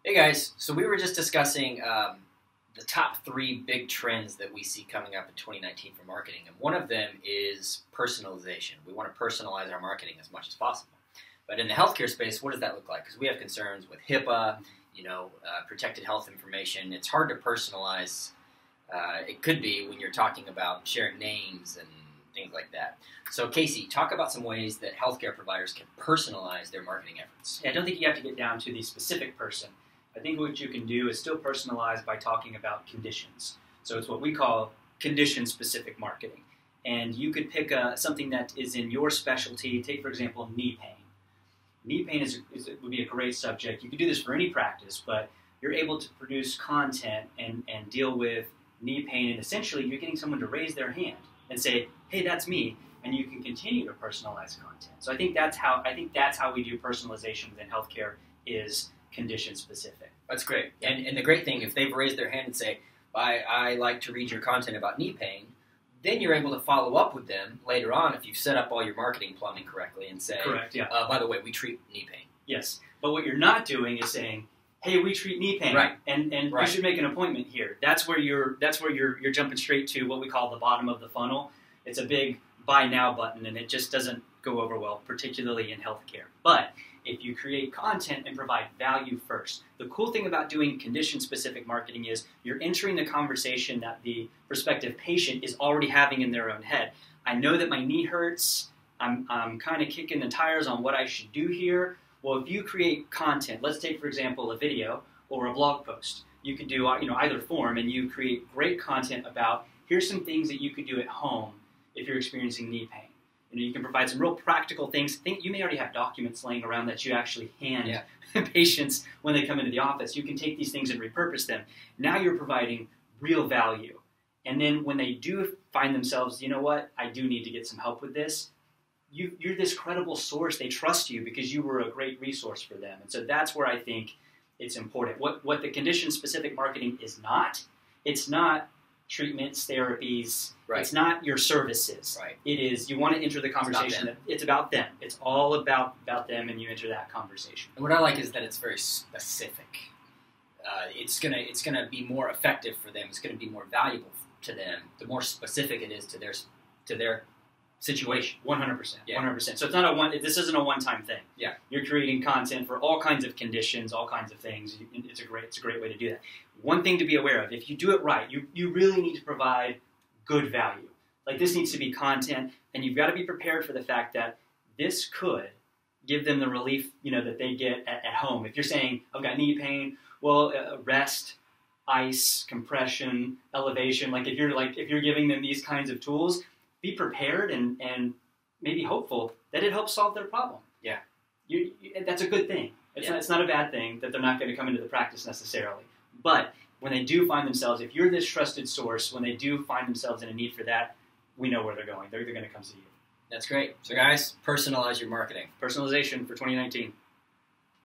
Hey guys, so we were just discussing the top 3 big trends that we see coming up in 2019 for marketing, and one of them is personalization. We want to personalize our marketing as much as possible. But in the healthcare space, what does that look like? Because we have concerns with HIPAA, protected health information. It's hard to personalize. It could be when you're talking about sharing names and things like that. So Casey, talk about some ways that healthcare providers can personalize their marketing efforts. Yeah, I don't think you have to get down to the specific person. I think what you can do is still personalize by talking about conditions. So it's what we call condition-specific marketing. And you could pick something that is in your specialty. Take, for example, knee pain. Knee pain would be a great subject. You could do this for any practice, but you're able to produce content and deal with knee pain, and essentially you're getting someone to raise their hand and say, hey, that's me, and you can continue to personalize content. So I think that's how we do personalization within healthcare, is condition specific. That's great. Yeah. And the great thing, if they've raised their hand and say, I like to read your content about knee pain, then you're able to follow up with them later on if you've set up all your marketing plumbing correctly and say, correct, yeah. By the way, we treat knee pain. Yes, but what you're not doing is saying, hey, we treat knee pain, right? And right. You should make an appointment here. That's where you're jumping straight to what we call the bottom of the funnel. It's a big buy now button, and it just doesn't go over well, particularly in healthcare. But if you create content and provide value first, the cool thing about doing condition-specific marketing is you're entering the conversation that the prospective patient is already having in their own head. I know that my knee hurts. I'm kind of kicking the tires on what I should do here. Well, if you create content, let's take, for example, a video or a blog post. You could do either form, and you create great content about, here's some things that you could do at home if you're experiencing knee pain. You can provide some real practical things. You may already have documents laying around that you actually hand patients when they come into the office. You can take these things and repurpose them. Now you're providing real value. And then when they do find themselves, you know what, I do need to get some help with this, you're this credible source. They trust you because you were a great resource for them. And so that's where I think it's important. What the condition-specific marketing is not, it's not treatments, therapies, right. It's not your services. Right. It is, you want to enter the conversation. It's about them. It's all about them, and you enter that conversation. And what I like is that it's very specific. It's gonna be more effective for them. It's gonna be more valuable to them the more specific it is to their situation. 100%. Yeah. 100%. So it's not this isn't a one-time thing. Yeah. You're creating content for all kinds of conditions, all kinds of things. It's a great way to do that. One thing to be aware of, if you do it right, you really need to provide good value. Like, this needs to be content, and you've got to be prepared for the fact that this could give them the relief, that they get at home. If you're saying, I've got knee pain, well, rest, ice, compression, elevation, if you're giving them these kinds of tools, be prepared and maybe hopeful that it helps solve their problem. Yeah. That's a good thing. It's not a bad thing that they're not going to come into the practice necessarily. But when they do find themselves, if you're this trusted source, when they do find themselves in a need for that, we know where they're going. They're going to come see you. That's great. So guys, personalize your marketing. Personalization for 2019.